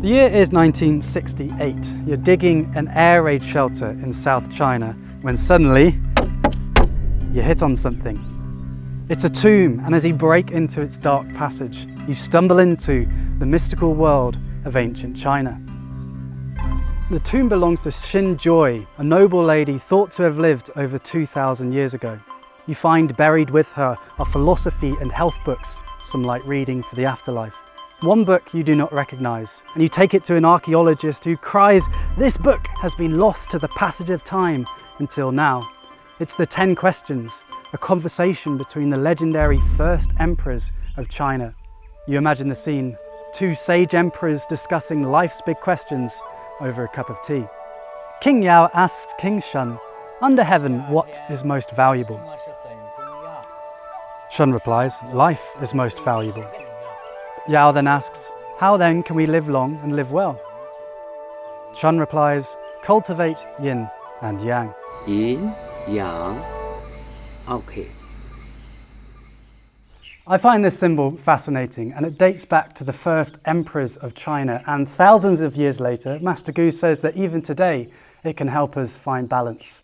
The year is 1968. You're digging an air raid shelter in South China when suddenly you hit on something. It's a tomb, and as you break into its dark passage, you stumble into the mystical world of ancient China. The tomb belongs to Xin Joy, a noble lady thought to have lived over 2,000 years ago. You find buried with her are philosophy and health books, some light reading for the afterlife. One book you do not recognize, and you take it to an archaeologist who cries, "This book has been lost to the passage of time until now." It's the 10 Questions, a conversation between the legendary first emperors of China. You imagine the scene, 2 sage emperors discussing life's big questions over a cup of tea. King Yao asks King Shun, "Under heaven, what is most valuable?" Shun replies, "Life is most valuable." Yao then asks, "How then can we live long and live well?" Shun replies, "Cultivate yin and yang." Yin, yang, okay. I find this symbol fascinating, and it dates back to the first emperors of China, and thousands of years later, Master Gu says that even today it can help us find balance.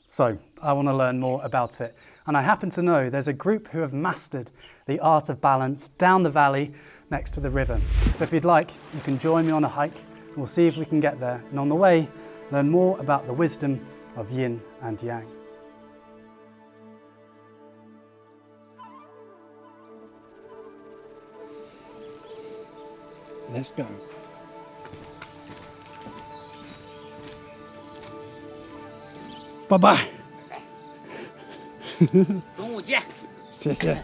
So I want to learn more about it, and I happen to know there's a group who have mastered the art of balance down the valley next to the river. So if you'd like, you can join me on a hike, and we'll see if we can get there, and on the way, learn more about the wisdom of yin and yang. Let's go. Bye-bye. 中午见。谢谢。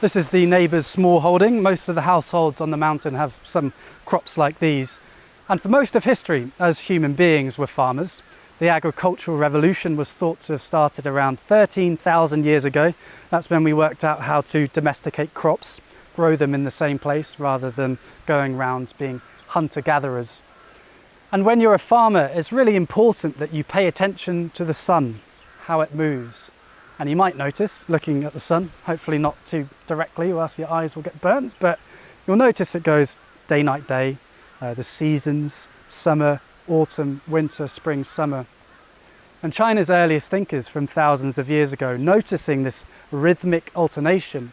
This is the neighbour's small holding. Most of the households on the mountain have some crops like these. And for most of history, as human beings were farmers. The agricultural revolution was thought to have started around 13,000 years ago. That's when we worked out how to domesticate crops, grow them in the same place rather than going around being hunter-gatherers. And when you're a farmer, it's really important that you pay attention to the sun, how it moves. And you might notice, looking at the sun, hopefully not too directly or else your eyes will get burnt, but you'll notice it goes day, night, day, the seasons, summer, autumn, winter, spring, summer. And China's earliest thinkers from thousands of years ago, noticing this rhythmic alternation,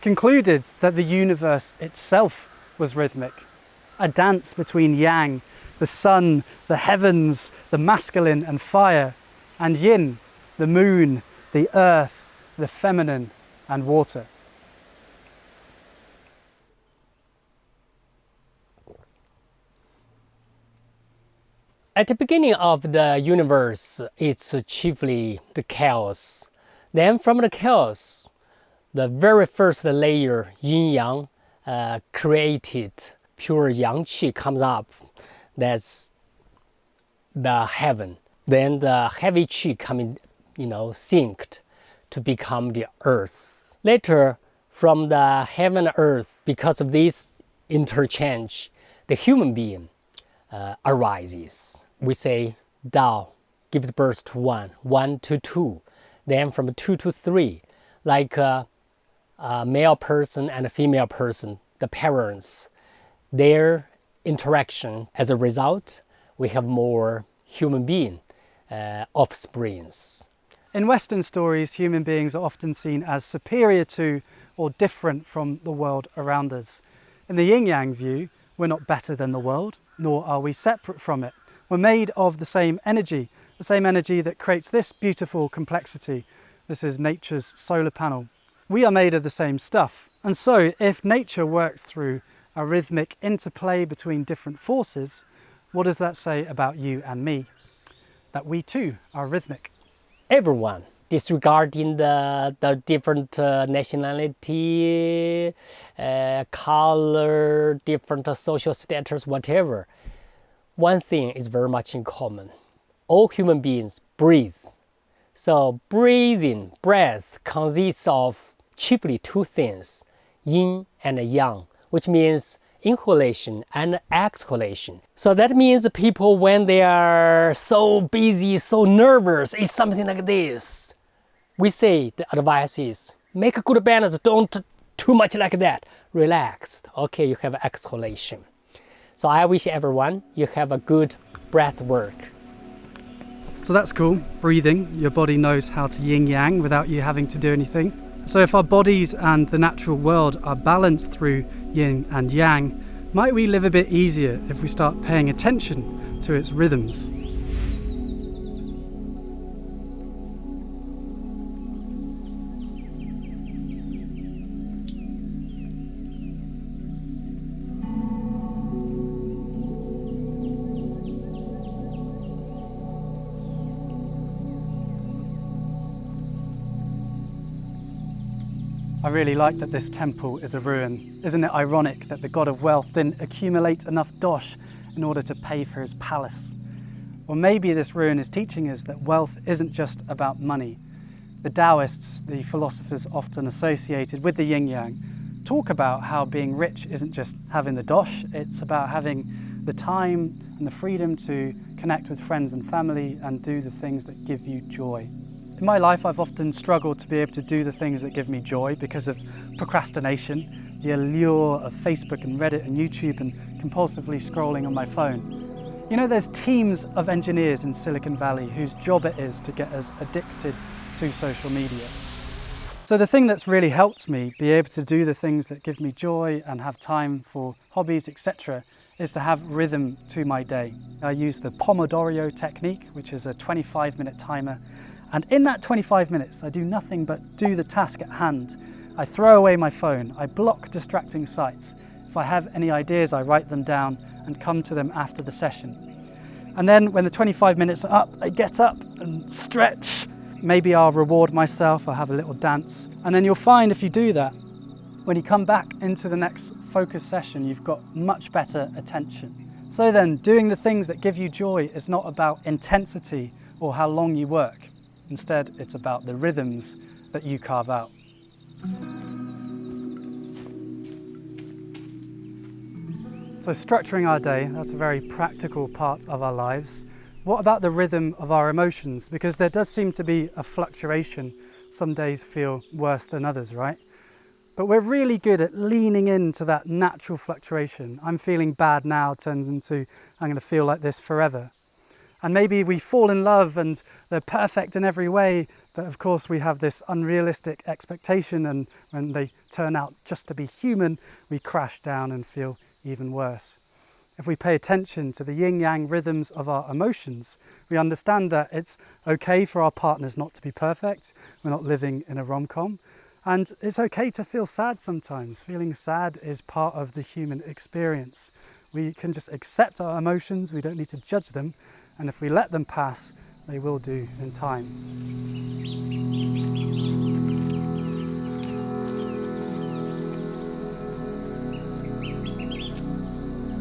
concluded that the universe itself was rhythmic, a dance between yang, the sun, the heavens, the masculine and fire, and yin, the moon, the earth, the feminine, and water. At the beginning of the universe, it's chiefly the chaos. Then from the chaos, the very first layer, Yin Yang, created, pure Yang Qi comes up. That's the heaven. Then the heavy Qi coming, synced to become the earth. Later, from the heaven and earth, because of this interchange, the human being arises. We say Tao gives birth to one, 1 to 2, then from 2 to 3, like a male person and a female person, the parents, their interaction. As a result, we have more human being offsprings. In Western stories, human beings are often seen as superior to or different from the world around us. In the Yin Yang view, we're not better than the world, nor are we separate from it. We're made of the same energy that creates this beautiful complexity. This is nature's solar panel. We are made of the same stuff. And so, if nature works through a rhythmic interplay between different forces, what does that say about you and me? That we too are rhythmic. Everyone, disregarding the different nationality, color, different social status, whatever. One thing is very much in common. all human beings breathe. So breathing, breath consists of chiefly two things, yin and yang, which means inhalation and exhalation. So that means people, when they are so busy, so nervous, it's something like this. We say the advice is, make a good balance, don't too much like that. Relaxed. Okay, you have exhalation. So I wish everyone you have a good breath work. So that's cool, breathing. Your body knows how to yin yang without you having to do anything. So if our bodies and the natural world are balanced through yin and yang, might we live a bit easier if we start paying attention to its rhythms? I really like that this temple is a ruin. Isn't it ironic that the god of wealth didn't accumulate enough dosh in order to pay for his palace? Or maybe this ruin is teaching us that wealth isn't just about money. The Taoists, the philosophers often associated with the Yin Yang, talk about how being rich isn't just having the dosh, it's about having the time and the freedom to connect with friends and family and do the things that give you joy. In my life, I've often struggled to be able to do the things that give me joy because of procrastination, the allure of Facebook and Reddit and YouTube and compulsively scrolling on my phone. You know, there's teams of engineers in Silicon Valley whose job it is to get us addicted to social media. So the thing that's really helped me be able to do the things that give me joy and have time for hobbies, etc., is to have rhythm to my day. I use the Pomodoro technique, which is a 25-minute timer. And in that 25 minutes, I do nothing but do the task at hand. I throw away my phone, I block distracting sites. If I have any ideas, I write them down and come to them after the session. And then when the 25 minutes are up, I get up and stretch. Maybe I'll reward myself, I'll have a little dance. And then you'll find if you do that, when you come back into the next focus session, you've got much better attention. So then, doing the things that give you joy is not about intensity or how long you work. Instead, it's about the rhythms that you carve out. So structuring our day, that's a very practical part of our lives. What about the rhythm of our emotions? Because there does seem to be a fluctuation. Some days feel worse than others, right? But we're really good at leaning into that natural fluctuation. I'm feeling bad now turns into I'm going to feel like this forever. And maybe we fall in love and they're perfect in every way, but of course we have this unrealistic expectation, and when they turn out just to be human, we crash down and feel even worse. If we pay attention to the yin-yang rhythms of our emotions, we understand that it's okay for our partners not to be perfect. We're not living in a rom-com. And it's okay to feel sad sometimes. Feeling sad is part of the human experience. We can just accept our emotions, we don't need to judge them. And if we let them pass, they will do in time.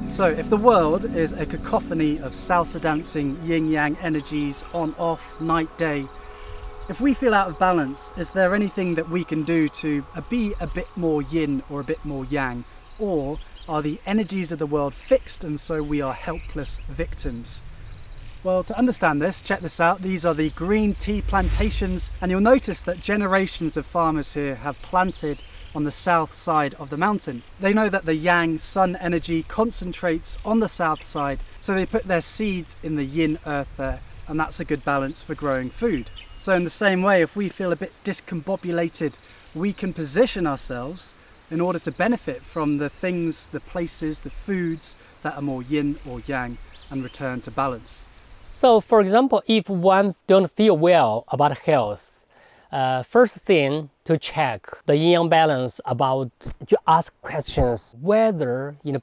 So if the world is a cacophony of salsa dancing, yin-yang energies, on, off, night, day, if we feel out of balance, is there anything that we can do to be a bit more yin or a bit more yang? Or are the energies of the world fixed and so we are helpless victims? Well, to understand this, check this out. These are the green tea plantations, and you'll notice that generations of farmers here have planted on the south side of the mountain. They know that the yang sun energy concentrates on the south side, so they put their seeds in the yin earth there, and that's a good balance for growing food. So in the same way, if we feel a bit discombobulated, we can position ourselves in order to benefit from the things, the places, the foods that are more yin or yang, and return to balance. So, for example, if one don't feel well about health, first thing to check the yin-yang balance about, you ask questions whether in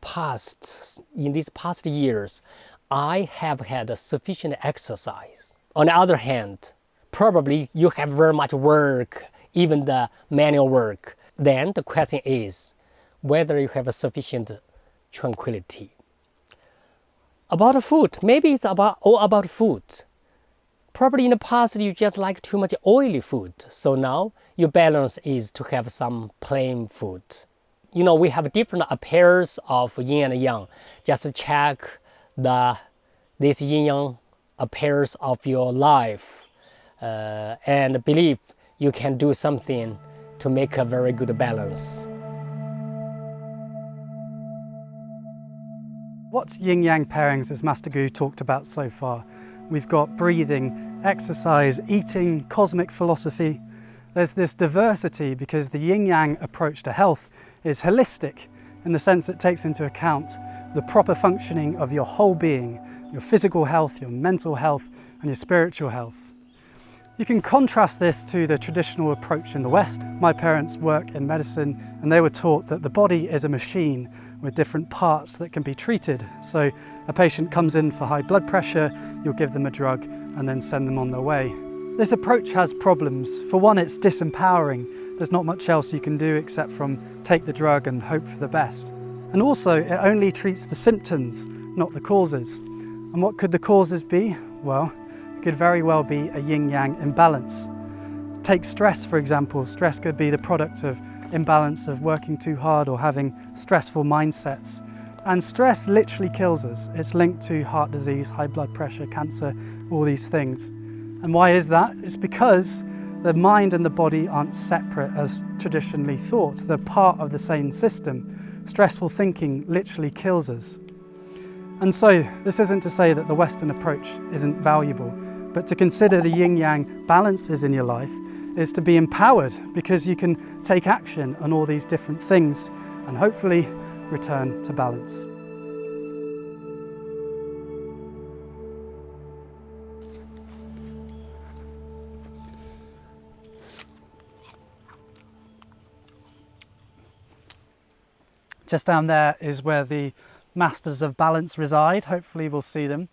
these past years, I have had sufficient exercise. On the other hand, probably you have very much work, even the manual work. Then the question is whether you have a sufficient tranquility. About food, maybe it's all about food. Probably in the past you just like too much oily food. So now your balance is to have some plain food. You know, we have different pairs of yin and yang. Just check this yin yang pairs of your life and believe you can do something to make a very good balance. What's yin-yang pairings as Master Gu talked about so far? We've got breathing, exercise, eating, cosmic philosophy. There's this diversity because the yin-yang approach to health is holistic in the sense it takes into account the proper functioning of your whole being, your physical health, your mental health, and your spiritual health. You can contrast this to the traditional approach in the West. My parents work in medicine and they were taught that the body is a machine with different parts that can be treated. So a patient comes in for high blood pressure, you'll give them a drug and then send them on their way. This approach has problems. For one, it's disempowering. There's not much else you can do except from take the drug and hope for the best. And also, it only treats the symptoms, not the causes. And what could the causes be? Well, it could very well be a yin-yang imbalance. Take stress, for example. Stress could be the product of imbalance of working too hard or having stressful mindsets. And stress literally kills us. It's linked to heart disease, high blood pressure, cancer, all these things. And why is that? It's because the mind and the body aren't separate as traditionally thought. They're part of the same system. Stressful thinking literally kills us. And so this isn't to say that the Western approach isn't valuable, but to consider the yin-yang balances in your life is to be empowered because you can take action on all these different things and hopefully return to balance. Just down there is where the masters of balance reside. Hopefully we'll see them.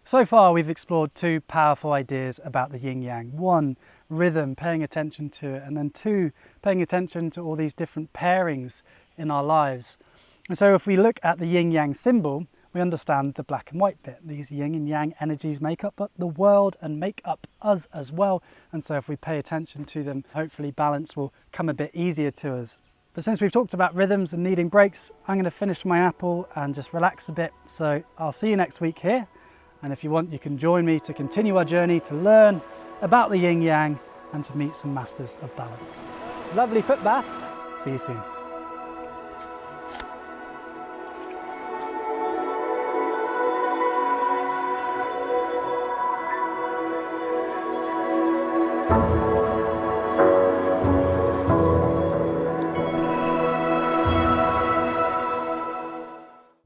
So far we've explored two powerful ideas about the yin-yang. One, rhythm, paying attention to it, and then two, paying attention to all these different pairings in our lives. And so if we look at the yin-yang symbol, we understand the black and white bit. These yin and yang energies make up the world and make up us as well. And so if we pay attention to them, hopefully balance will come a bit easier to us. But since we've talked about rhythms and needing breaks, I'm going to finish my apple and just relax a bit. So I'll see you next week here. And if you want, you can join me to continue our journey to learn about the yin yang and to meet some masters of balance. Lovely foot bath. See you soon.